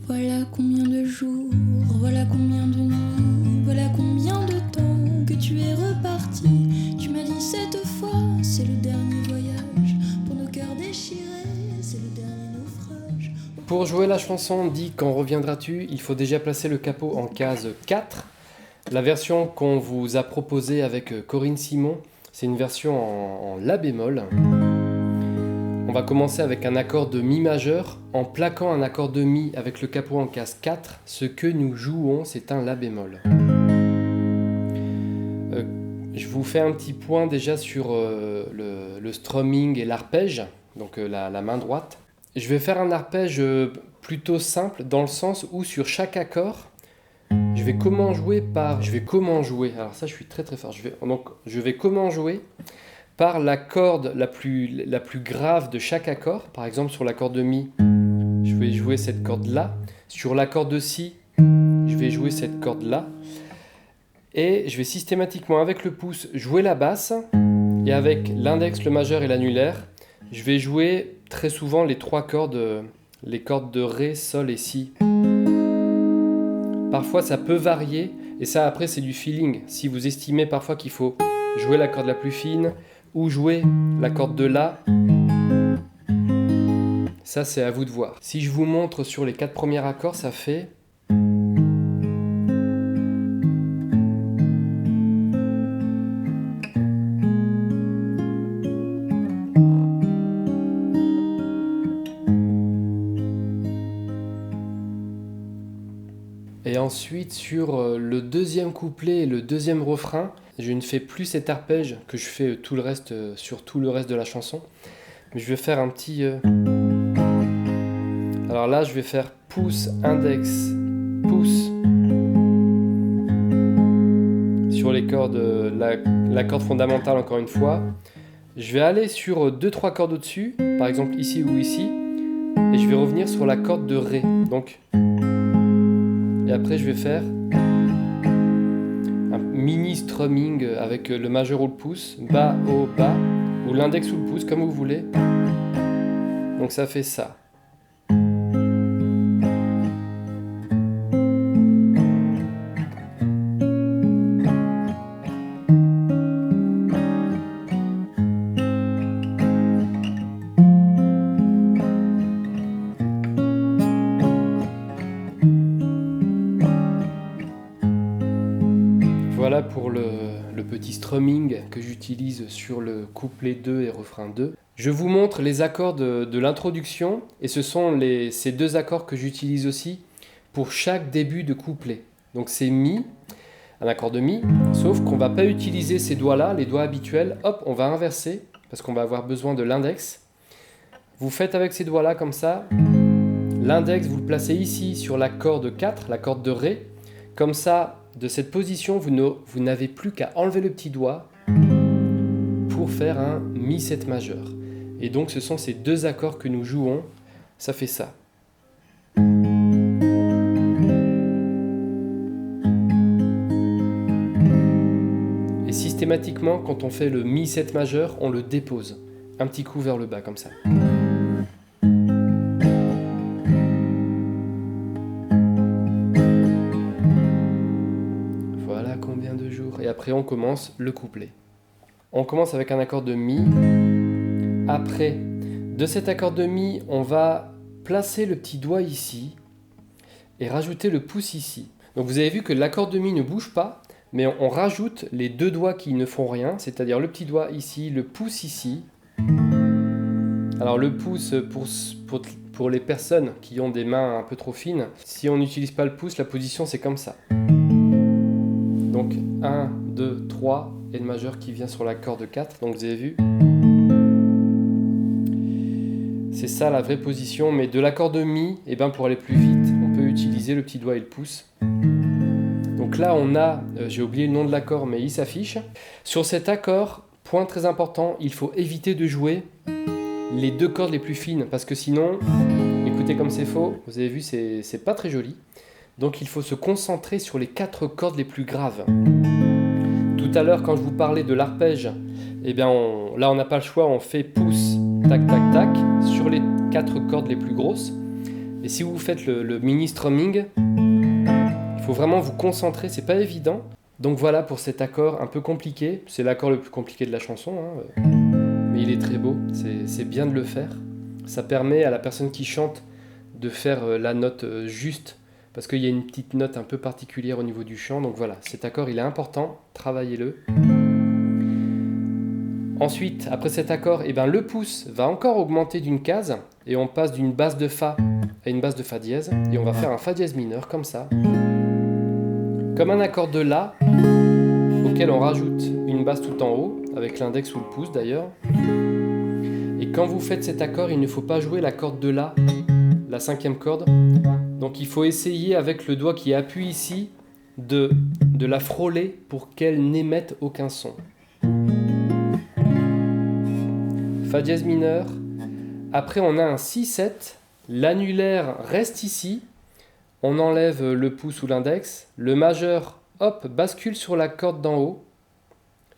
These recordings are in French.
Voilà combien de jours, voilà combien de nuits, voilà combien de temps que tu es reparti. Tu m'as dit cette fois, c'est le dernier voyage. Pour nos cœurs déchirés, c'est le dernier naufrage. Pour jouer la chanson dit Quand reviendras-tu, il faut déjà placer le capot en case 4. La version qu'on vous a proposée avec Corinne Simon, c'est une version en La bémol. On va commencer avec un accord de Mi majeur en plaquant un accord de Mi avec le capot en case 4. Ce que nous jouons, c'est un La bémol. Je vous fais un petit point déjà sur le strumming et l'arpège, donc la main droite. Je vais faire un arpège plutôt simple dans le sens où sur chaque accord, je vais comment jouer. Alors ça, je suis très très fort. Je vais comment jouer par la corde la plus grave de chaque accord. Par exemple, sur l'accord de Mi, je vais jouer cette corde-là. Sur l'accord de Si, je vais jouer cette corde-là. Et je vais systématiquement, avec le pouce, jouer la basse. Et avec l'index, le majeur et l'annulaire, je vais jouer très souvent les trois cordes, les cordes de Ré, Sol et Si. Parfois, ça peut varier. Et ça, après, c'est du feeling. Si vous estimez parfois qu'il faut jouer la corde la plus fine ou jouer la corde de La, ça, c'est à vous de voir. Si je vous montre sur les 4 premiers accords, ça fait... Et ensuite, sur le deuxième couplet et le deuxième refrain, je ne fais plus cet arpège que je fais tout le reste, sur tout le reste de la chanson. Mais je vais faire un petit... Alors là, je vais faire pouce, index, pouce. Sur les cordes, la corde fondamentale encore une fois. Je vais aller sur 2-3 cordes au-dessus, par exemple ici ou ici. Et je vais revenir sur la corde de Ré. Donc... Et après, je vais faire un mini strumming avec le majeur ou le pouce, bas, haut, bas, ou l'index ou le pouce, comme vous voulez. Donc ça fait ça. Voilà pour le petit strumming que j'utilise sur le couplet 2 et refrain 2. Je vous montre les accords de l'introduction et ce sont ces 2 accords que j'utilise aussi pour chaque début de couplet. Donc c'est Mi, un accord de Mi, sauf qu'on ne va pas utiliser ces doigts-là, les doigts habituels. Hop, on va inverser parce qu'on va avoir besoin de l'index. Vous faites avec ces doigts-là comme ça. L'index, vous le placez ici sur la corde 4, la corde de Ré. Comme ça, de cette position, vous n'avez plus qu'à enlever le petit doigt pour faire un Mi7 majeur. Et donc ce sont ces 2 accords que nous jouons, ça fait ça. Et systématiquement, quand on fait le Mi7 majeur, on le dépose. Un petit coup vers le bas comme ça. Et après on commence le couplet. On commence avec un accord de Mi. Après, de cet accord de Mi, on va placer le petit doigt ici et rajouter le pouce ici. Donc vous avez vu que l'accord de Mi ne bouge pas, mais on rajoute les 2 doigts qui ne font rien, c'est-à-dire le petit doigt ici, le pouce ici. Alors le pouce, pour les personnes qui ont des mains un peu trop fines, si on n'utilise pas le pouce, la position c'est comme ça. Donc 1, 2, 3 et le majeur qui vient sur la corde 4. Donc vous avez vu, c'est ça la vraie position. Mais de l'accord de Mi, pour aller plus vite, on peut utiliser le petit doigt et le pouce. Donc là on a, j'ai oublié le nom de l'accord mais il s'affiche. Sur cet accord, point très important, il faut éviter de jouer les 2 cordes les plus fines. Parce que sinon, écoutez comme c'est faux, vous avez vu c'est pas très joli. Donc il faut se concentrer sur les 4 cordes les plus graves. Tout à l'heure, quand je vous parlais de l'arpège, là on n'a pas le choix, on fait pouce, tac, tac, tac, sur les 4 cordes les plus grosses. Et si vous faites le mini strumming, il faut vraiment vous concentrer, c'est pas évident. Donc voilà pour cet accord un peu compliqué. C'est l'accord le plus compliqué de la chanson, hein. Mais il est très beau, c'est bien de le faire. Ça permet à la personne qui chante de faire la note juste, parce qu'il y a une petite note un peu particulière au niveau du chant. Donc voilà, cet accord il est important, travaillez-le. Ensuite, après cet accord, le pouce va encore augmenter d'une case et on passe d'une basse de Fa à une basse de Fa dièse et on va faire un Fa dièse mineur comme ça. Comme un accord de La auquel on rajoute une basse tout en haut avec l'index ou le pouce d'ailleurs. Et quand vous faites cet accord, il ne faut pas jouer la corde de La, la cinquième corde. Donc il faut essayer avec le doigt qui appuie ici de la frôler pour qu'elle n'émette aucun son. Fa dièse mineur. Après, on a un Si7. L'annulaire reste ici. On enlève le pouce ou l'index. Le majeur, hop, bascule sur la corde d'en haut.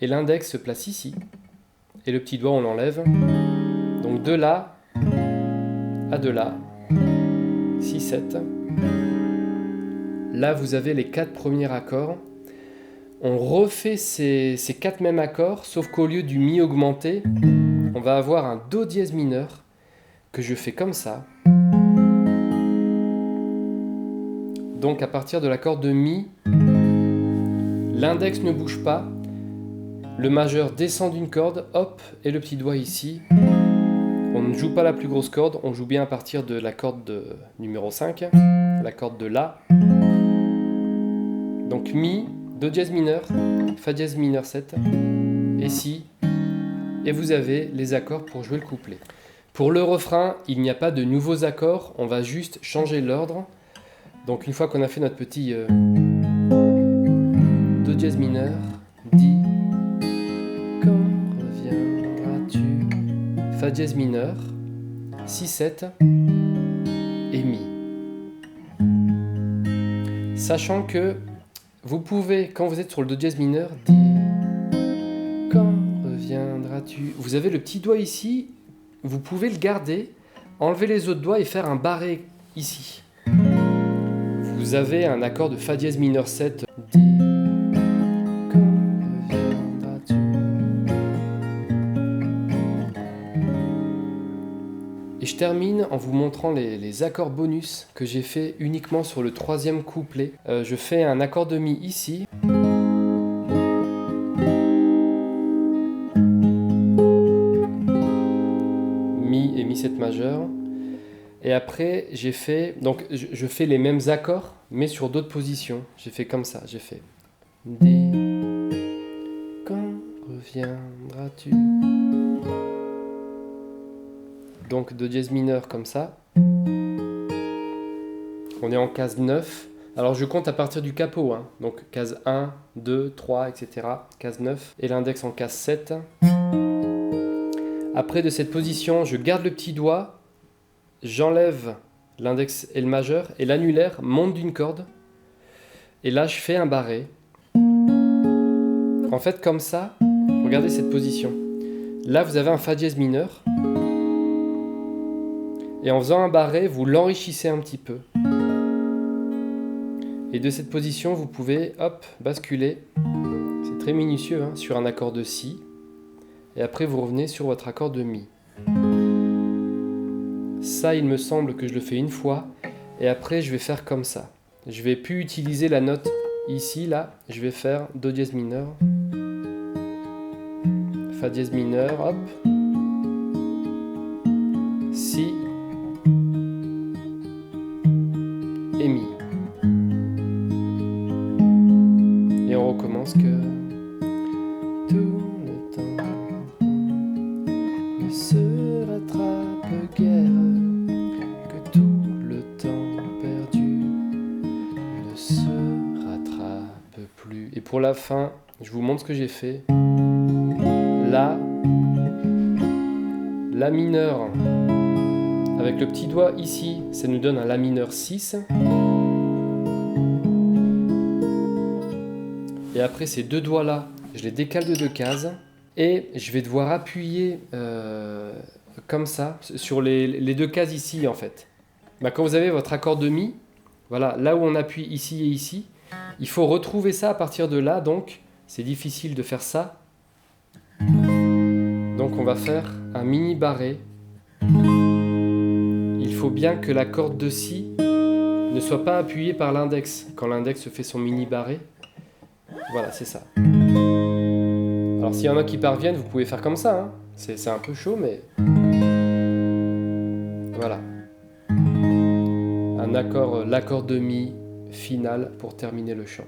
Et l'index se place ici. Et le petit doigt, on l'enlève. Donc de là à de là. Si7. Là, vous avez les 4 premiers accords. On refait ces 4 mêmes accords, sauf qu'au lieu du Mi augmenté, on va avoir un Do dièse mineur que je fais comme ça. Donc à partir de l'accord de Mi, l'index ne bouge pas, le majeur descend d'une corde, hop, et le petit doigt ici. On ne joue pas la plus grosse corde, on joue bien à partir de la corde numéro 5, la corde de La. Donc Mi, Do dièse mineur, Fa dièse mineur 7, et Si. Et vous avez les accords pour jouer le couplet. Pour le refrain, il n'y a pas de nouveaux accords, on va juste changer l'ordre. Donc une fois qu'on a fait notre petit Do dièse mineur, Di, quand reviendras-tu, Fa dièse mineur, Si7 et Mi. Sachant que vous pouvez, quand vous êtes sur le Do dièse mineur, Di, quand reviendras-tu, vous avez le petit doigt ici, vous pouvez le garder, enlever les autres doigts et faire un barré ici. Vous avez un accord de Fa dièse mineur 7. Dis, quand reviendras-tu? Et je termine en vous montrant les accords bonus que j'ai fait uniquement sur le 3e couplet. Je fais un accord de Mi ici. Mi et Mi7 majeur. Et après, j'ai fait, donc je fais les mêmes accords, mais sur d'autres positions. J'ai fait comme ça, j'ai fait Dis, quand reviendras-tu? Donc Do dièse mineur comme ça. On est en case 9. Alors je compte à partir du capot, hein. Donc case 1, 2, 3, etc. Case 9 et l'index en case 7. Après de cette position, je garde le petit doigt. J'enlève l'index et le majeur et l'annulaire monte d'une corde et là je fais un barré. En fait comme ça, regardez cette position. Là vous avez un Fa dièse mineur et en faisant un barré vous l'enrichissez un petit peu. Et de cette position vous pouvez hop basculer, c'est très minutieux, hein, sur un accord de Si et après vous revenez sur votre accord de Mi. Ça, il me semble que je le fais une fois, et après je vais faire comme ça. Je vais plus utiliser la note ici, là, je vais faire Do dièse mineur, Fa dièse mineur, hop, Si, et Mi. Et on recommence que tout le temps ne se rattrape guère. Et pour la fin, je vous montre ce que j'ai fait. La mineur, avec le petit doigt ici, ça nous donne un La mineur 6. Et après ces deux doigts là, je les décale de 2 cases. Et je vais devoir appuyer comme ça, sur les 2 cases ici en fait. Bah, quand vous avez votre accord de Mi, voilà, là où on appuie ici et ici, il faut retrouver ça à partir de là, donc c'est difficile de faire ça. Donc on va faire un mini barré. Il faut bien que la corde de Si ne soit pas appuyée par l'index, quand l'index fait son mini barré. Voilà, c'est ça. Alors s'il y en a qui parviennent, vous pouvez faire comme ça, hein. C'est un peu chaud, mais... Voilà. Un accord, l'accord de Mi final pour terminer le chant.